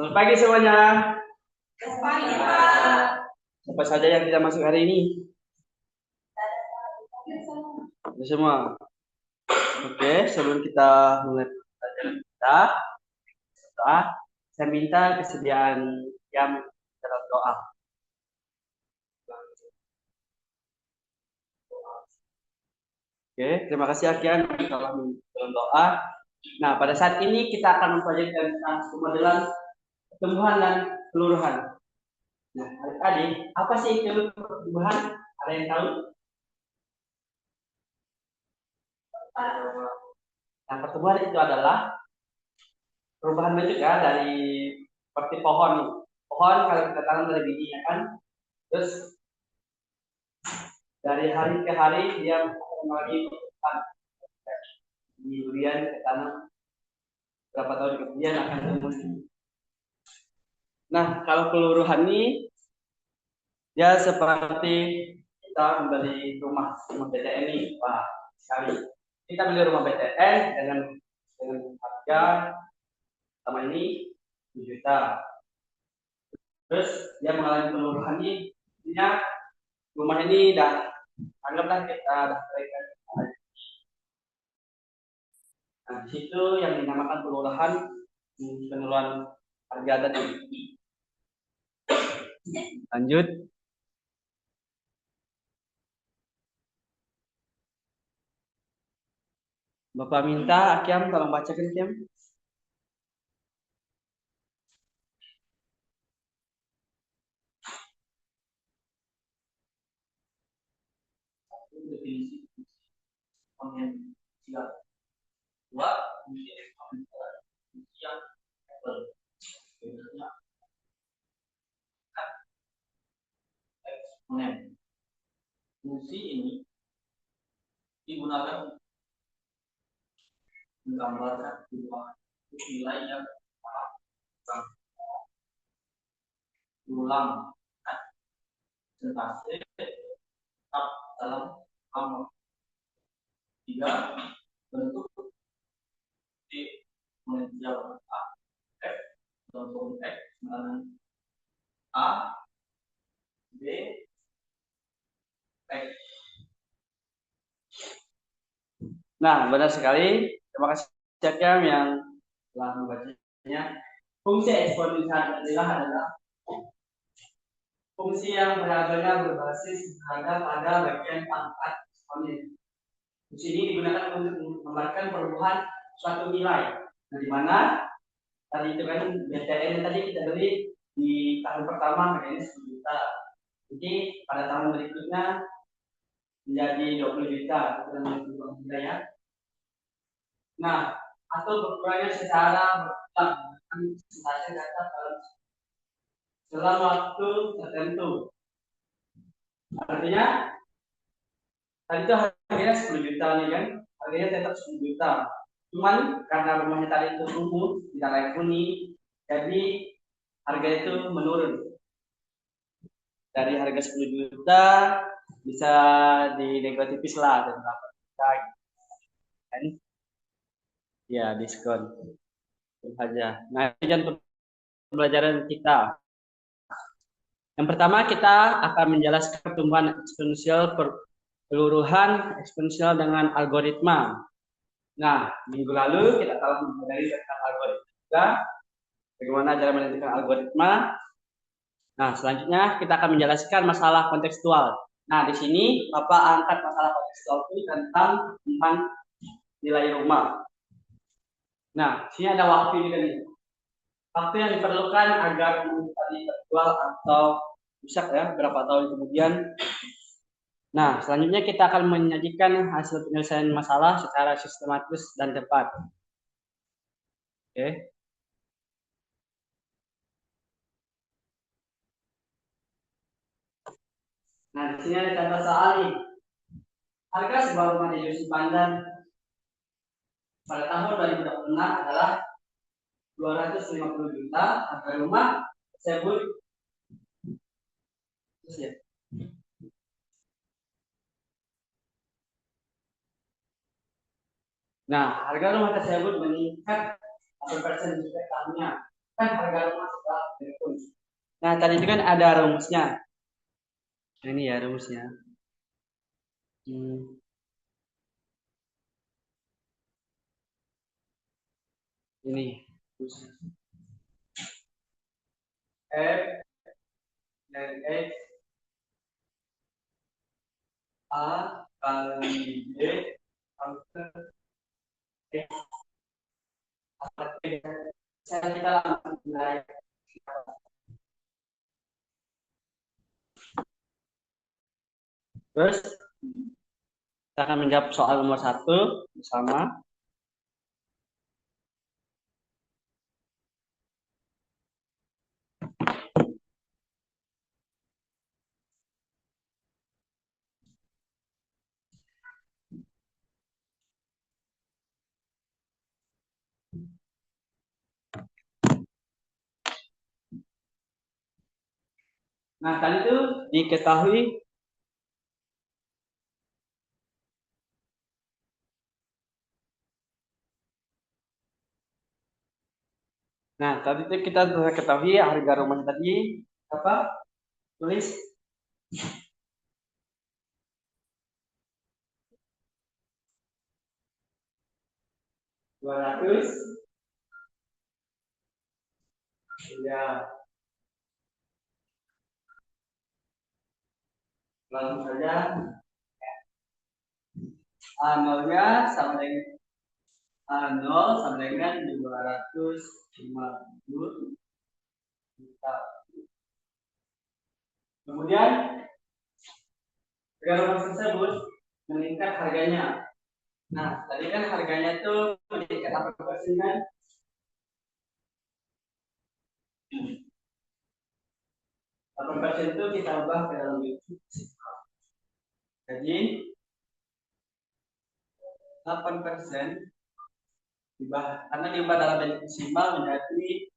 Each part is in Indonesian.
Selamat pagi semuanya. Selamat pagi, Pak. Siapa saja yang tidak masuk hari ini? Ada semua. Oke, sebelum kita mulai pelajaran kita, saya minta kesediaan yang dalam doa. Oke, terima kasih Akian telah dalam doa. Nah, pada saat ini kita akan mempelajari tentang pemodelan pertumbuhan dan peluruhan. Nah, adik-adik, apa sih itu pertumbuhan? Ada yang tahu? Nah, pertumbuhan itu adalah perubahan bentuk ya dari seperti pohon. Pohon kalau kita tanam dari bijinya kan, terus dari hari ke hari dia mengalami pertumbuhan. Kemudian kita tanam berapa tahun kemudian akan tumbuh. Nah, kalau peluruhan ini ya seperti kita membeli rumah BTN ini, wah sekali. Kita beli rumah BTN dengan harga sama ini 1 juta. Terus dia mengalami peluruhan ini, artinya rumah ini dah anggaplah kita dah berikan. Nah, di situ yang dinamakan peluruhan penurunan harga tadi. Lanjut. Bapak minta Akiam tolong bacakan Akiam. Definisi eksponensial. Dua, fungsi eksponensial. Fungsi yang sebenarnya eksponen. Fungsi ini digunakan untuk menggambarkan perubahan nilai yang ulang presentasi tetap dalam nomor 3 bentuk di eksponensial A F atau X dengan A B X. Nah, benar sekali. Terima kasih Cakam yang telah membacanya. Fungsi eksponensial adalah fungsi yang variabelnya berbasis harga pada bagian pangkat eksponen. Fungsi ini digunakan untuk menggambarkan perubahan suatu nilai. Nah, di mana tadi itu kan BTN tadi kita beli di tahun pertama harganya 10 juta. Jadi pada tahun berikutnya menjadi 20 juta, itu namanya perubahan nilai ya. Nah, atau berkurangnya secara bertahap presentasi data dalam waktu tertentu. Artinya tadi itu harganya 10 juta nih kan, harganya tetap 10 juta. Cuman karena rumahnya tadi itu tumbuh, tidak layak huni, jadi harga itu menurun. Dari harga 10 juta bisa dinegotifis lah dan berapa juta kan? Ya diskon itu saja. Nah, ini contoh pembelajaran kita. Yang pertama kita akan menjelaskan pertumbuhan eksponensial peluruhan eksponensial dengan algoritma. Nah, minggu lalu kita telah mempelajari tentang algoritma juga, bagaimana cara menentukan algoritma. Nah, selanjutnya kita akan menjelaskan masalah kontekstual. Nah, di sini Bapak angkat masalah kontekstual itu tentang nilai rumah. Nah, sini ada waktu ini kan. Waktu yang diperlukan agar rumah tadi terjual atau rusak ya, berapa tahun kemudian. Nah, selanjutnya kita akan menyajikan hasil penyelesaian masalah secara sistematis dan tepat. Oke. Nah, di sini ada contoh soal nih. Harga sebuah rumah di Yusuf Pandan pada tahun 2026 adalah 250 juta. Harga rumah tersebut ya. Nah, harga rumah tersebut meningkat 1% setiap tahunnya. Kan harga rumah Nah, tadi itu kan ada rumusnya. Nah, ini ya rumusnya. Ini rumusnya. F dari X A kali B pangkat X. Kita langsung mulai. Terus kita akan menjawab soal nomor 1 bersama. Nah, tadi itu diketahui Nah, tadi itu kita sudah ketahui harga rumahnya tadi apa? Tulis 200. Ya, langsung saja A0-nya sama dengan A0 sama dengan 250 juta. Kemudian harga rumah tersebut meningkat harganya. Nah, tadi kan harganya tuh meningkat apa persen kan? Persen itu kita ubah ke dalam bentuk desimal. Jadi 8% diubah karena diubah dalam bentuk desimal menjadi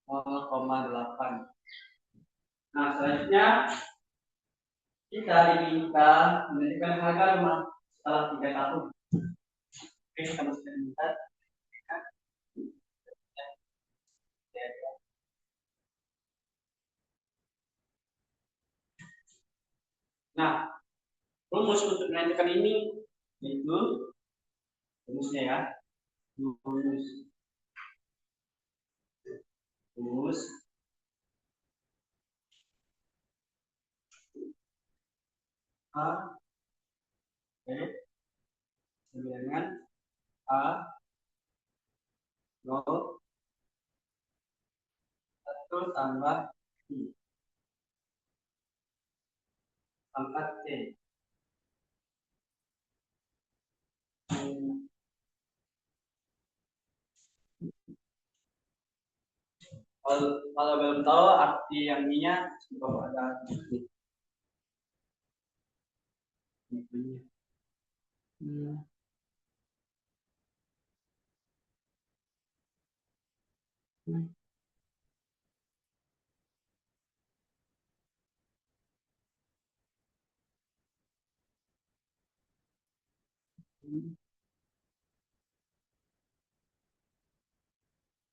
0,8. Nah, selanjutnya kita diminta menentukan harga rumah setelah 3 tahun. Oke, kita mesti minta. Nah, rumus untuk menentukan ini itu rumusnya ya. Rumus A B dengan A 0 1 tambah I pangkat C. Kalau belum tahu arti yang ininya coba ada ini.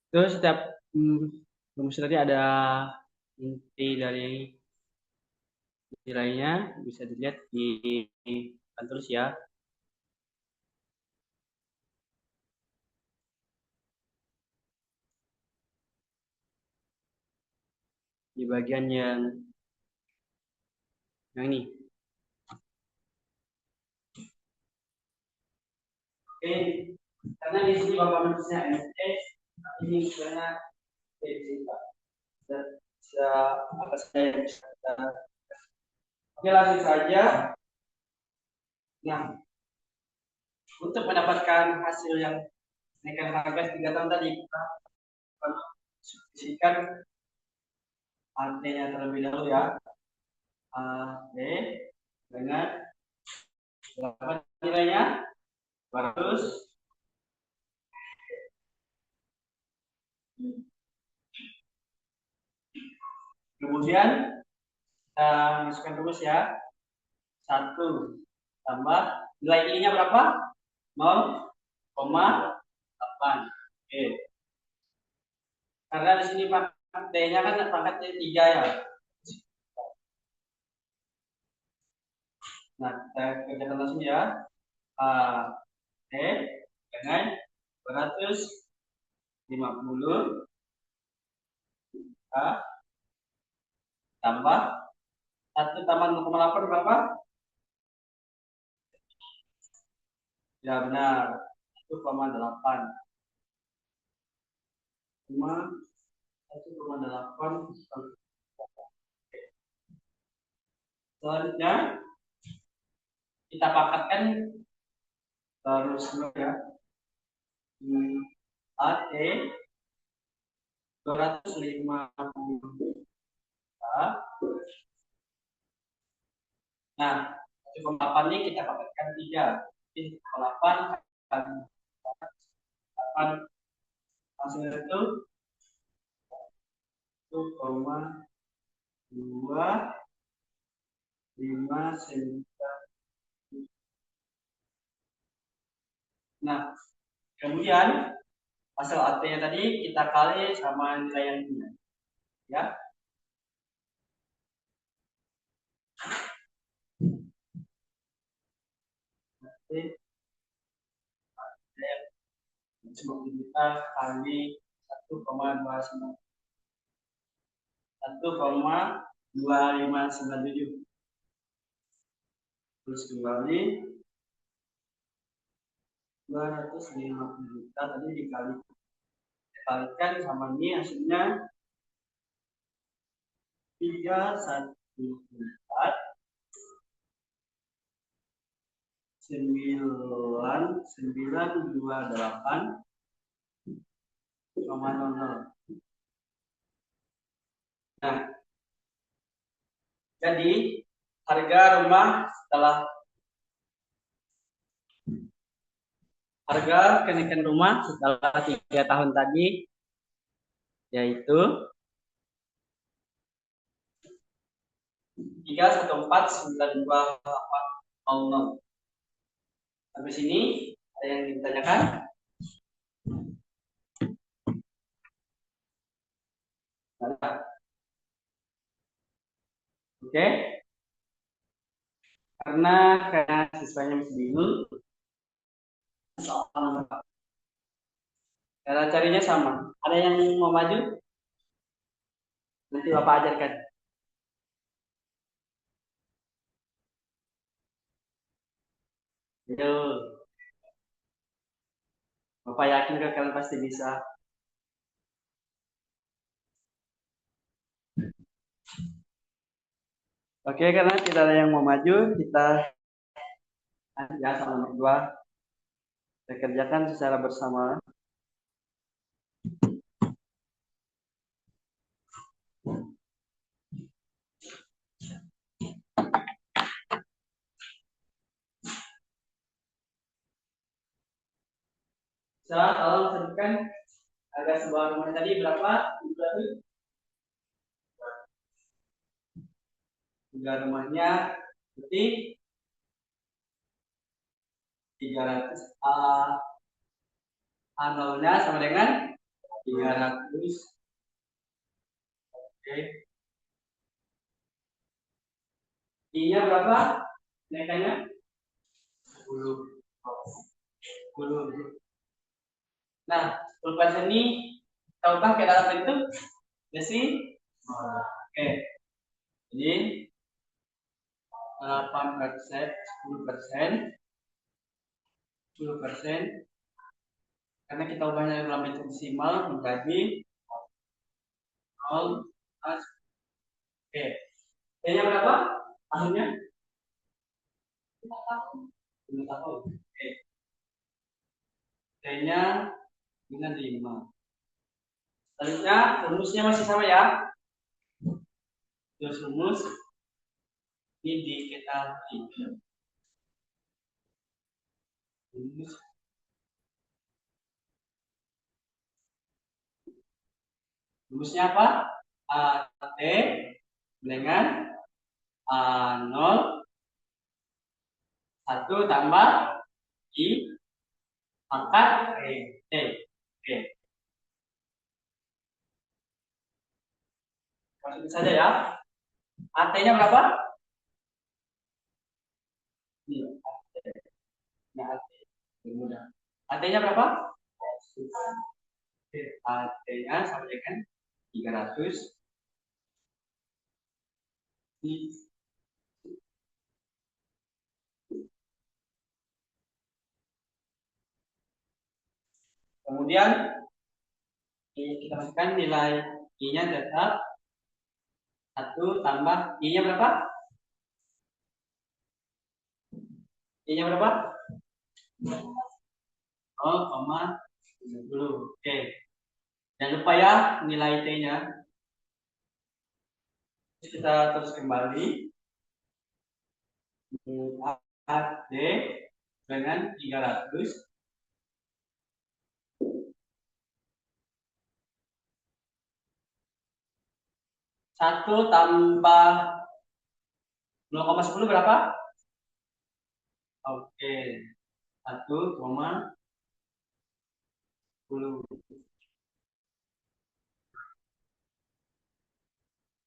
Terus setiap rumus tadi ada inti dari nilainya bisa dilihat di tulis ya. Di bagian yang ini. Oke, karena di sini Bapak menulisnya NS, ini sebenarnya bisa apa saja yang bisa kita. Oke, langsung saja. Nah, untuk mendapatkan hasil yang naikkan harga 3 tahun tadi kita substitusikan artinya terlebih dahulu ya. A B dengan berapa nilainya? 200. Kemudian kita masukkan rumus ya. 1 tambah nilai I-nya berapa? 0,8. Oke. Karena di sini Pak T-nya kan pangkatnya 3 ya. Nah, kita kerjakan langsung ya. T dengan 250 tambah 1 tambah 0,8 berapa? Ya benar, 1,8. 1,8. Selanjutnya kita pangkatkan terus ya. AT 250. Nah, 1,8 ini kita pangkatkan 3. Jadi 8 kali 8 hasilnya itu 1,25 cm. Nah, kemudian hasil AT-nya tadi kita kali sama nilai yang ini. Ya. Oke. Coba kita kali 1,29. 1,2597. Terus kembali 250 juta tadi dikalikan sama ini hasilnya 314.928,00. Nah, jadi harga kenaikan rumah setelah 3 tahun tadi yaitu 314.928,00. Sampai sini ada yang ditanyakan? Oke. Karena siswanya masih bingung, cara carinya sama. Ada yang mau maju? Nanti Bapak ajarkan. Ayo. Bapak yakin kalian pasti bisa. Oke, karena tidak ada yang mau maju, kita ya sama nomor 2 kita kerjakan secara bersama. Saya tolong sebutkan harga sebuah rumah tadi berapa? Harga rumahnya berarti 300 A0-nya sama dengan 300. Oke. I-nya berapa? Naikannya 10. Nah, 10% ini tahukah ke dalam bentuk oke. Jadi 8%, 10%, karena kita ubahnya dalam bentuk desimal menjadi 0. Oke. T-nya berapa? Tahunnya? 5 tahun. Oke. T-nya dengan 5. Selanjutnya rumusnya masih sama ya. Terus rumus ini kita rumusnya apa? AT dengan A0 1 tambah I pangkat T. Oke. Masukin saja ya. AT-nya berapa? Ini AT. Ini AT. Mudah. AT-nya berapa? AT-nya sama dengan 300. Kemudian kita masukkan nilai I-nya tetap 1 tambah I-nya berapa? I-nya berapa? 0,70. Oke. Jangan lupa ya nilai T-nya. Kita terus kembali. AD dengan 300. Satu tambah 0,10 berapa? Oke. 1,10.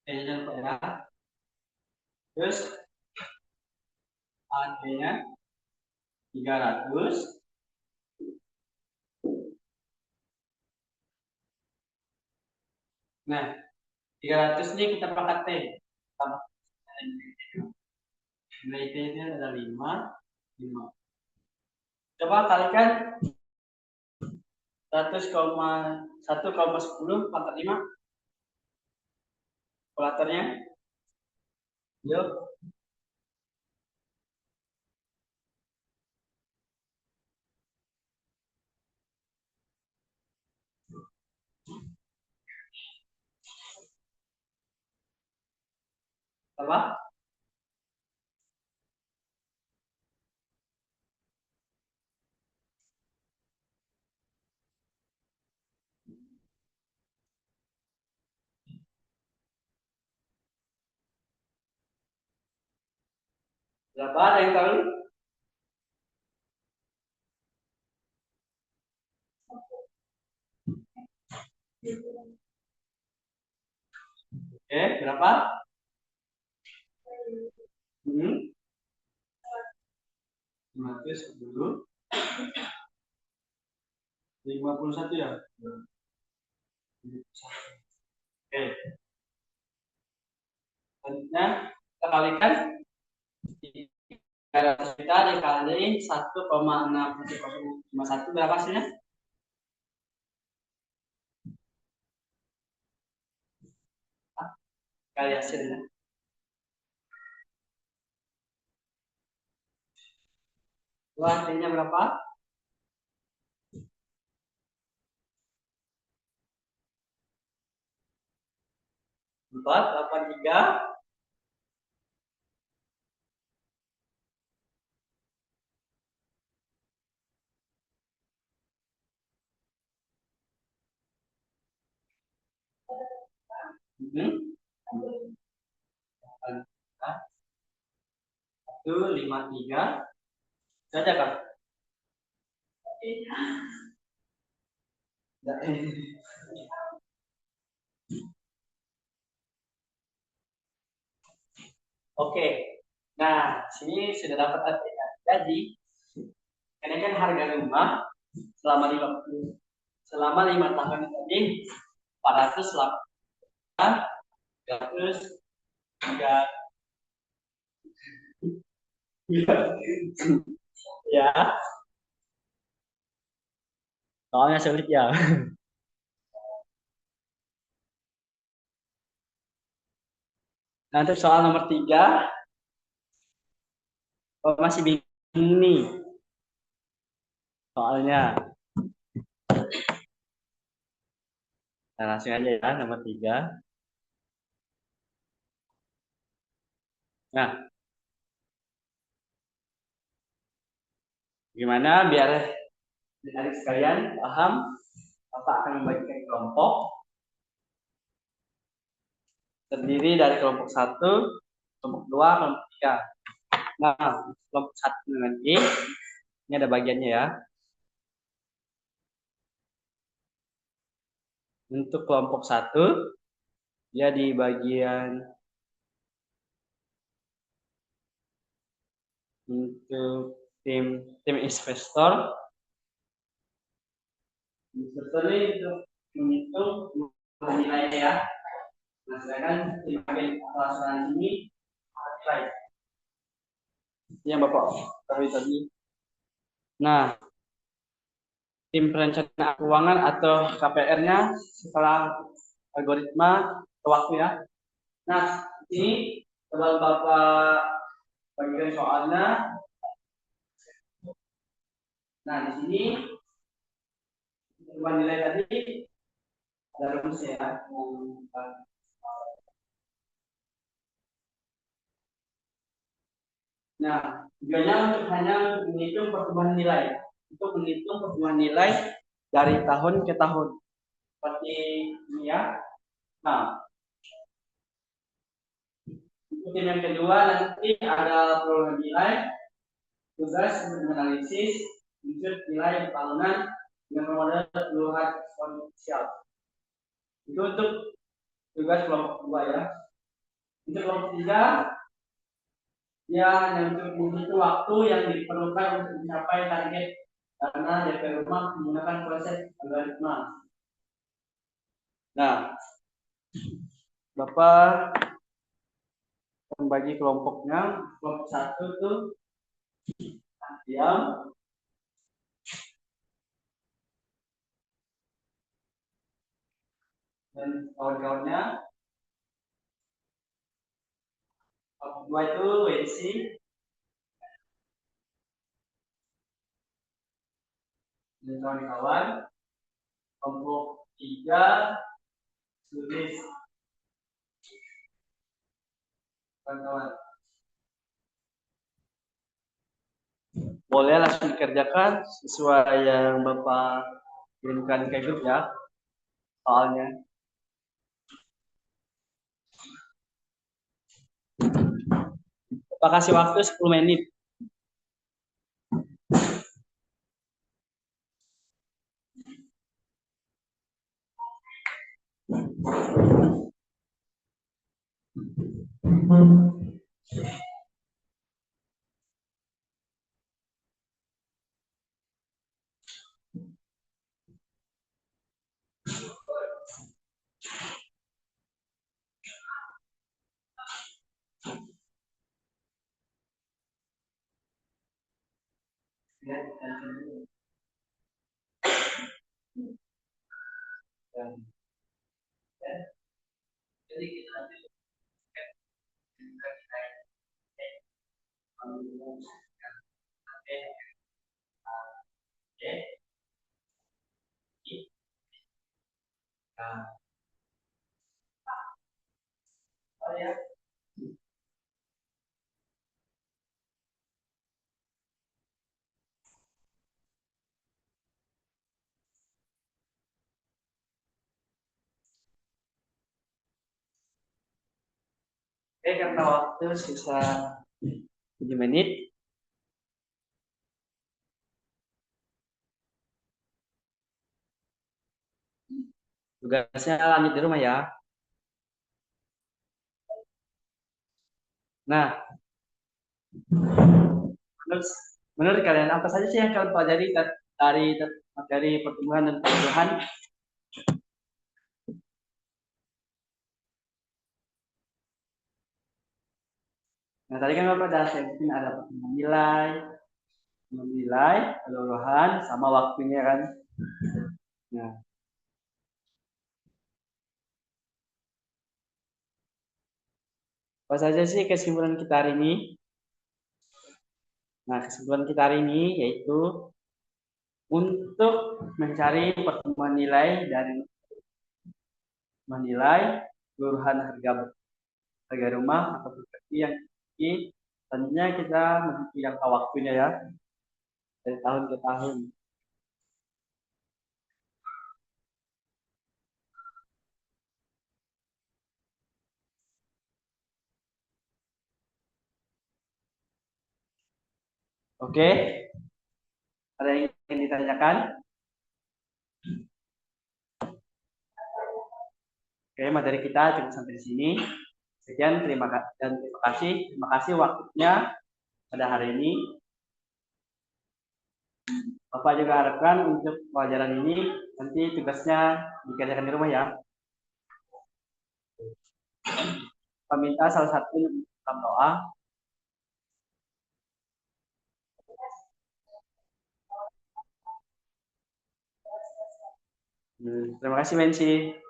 Jangan lupa ya. Terus AD-nya 300. Nah, 300 ini kita pangkat T. Nilai T-nya ada 5. Coba kalikan 1,10 pangkat 5. Kalkulatornya. Yuk. Apa? Berapa? Ada yang tahu? Oke, berapa? 510. 51 ya? Oke. Selanjutnya kita kalikan 300 kita dikali 1,6051 berapa hasilnya? Kali hasilnya. Hasilnya berapa? 483. Satu 53. Saja kan? Oke. Nah, sini sudah dapat artinya. Jadi, kenaikan harga rumah selama 5 tahun tadi 408, 303. Ya, soalnya sulit ya. Nah, untuk soal nomor 3, masih bingung nih soalnya. Nah, langsung aja ya, nomor 3. Nah, gimana biar adik sekalian paham, Bapak akan membagikan kelompok terdiri dari kelompok 1, kelompok 2, kelompok 3. Nah, kelompok 1 nanti ini ada bagiannya ya. Untuk kelompok 1 dia di bagian untuk tim investor. Investor ini untuk menghitung nilai ya. Nah, sedangkan di bagian asuransi ini nilai yang Bapak tadi. Nah, tim perencanaan keuangan atau KPR-nya setelah algoritma waktu ya. Nah, ini coba Bapak bagikan soalnya. Nah, di sini perubahan nilai tadi ada rumus ya. Nah, tujuannya untuk hanya menghitung pertumbuhan nilai. Untuk menghitung pertumbuhan nilai dari tahun ke tahun. Seperti ini ya. Nah, untuk yang kedua nanti ada pertumbuhan nilai, tugas untuk menganalisis wujud nilai tahunan dengan model keseluruhan eksponensial. Itu untuk tugas kelompok 2 ya. Untuk kelompok 3 ya hanya untuk menghitung waktu yang diperlukan untuk mencapai target karena DP rumah menggunakan proses algoritma. Nah, Bapak membagi kelompoknya. Kelompok 1 tuh diam, dan kawan-kawannya. Kelompok 2 itu WC dan kawan-kawan. Kelompok 3 tulis kawan-kawan. Boleh langsung dikerjakan sesuai yang Bapak kirimkan ke grup ya soalnya. Bapak kasih waktu 10 menit. Jadi kita nanti karena waktu sisa 7 menit. Tugasnya lanjut di rumah ya. Nah, menurut kalian apa saja sih yang kalian pelajari dari materi pertumbuhan dan pertumbuhan? Nah, tadi kan Bapak ada sebutin ada pertumbuhan nilai, keseluruhan, sama waktunya kan. Nah, apa saja sih kesimpulan kita hari ini? Nah, kesimpulan kita hari ini yaitu untuk mencari pertumbuhan nilai dari menilai keseluruhan harga rumah atau properti yang dimiliki, tentunya kita menghitung jangka waktunya ya dari tahun ke tahun. Oke, ada yang ingin ditanyakan? Oke, materi kita cukup sampai di sini. Sekian, terima kasih. Terima kasih waktunya pada hari ini. Bapak juga harapkan untuk pelajaran ini nanti tugasnya dikerjakan di rumah ya. Saya minta salah satu dalam doa. Terima kasih, Mensi.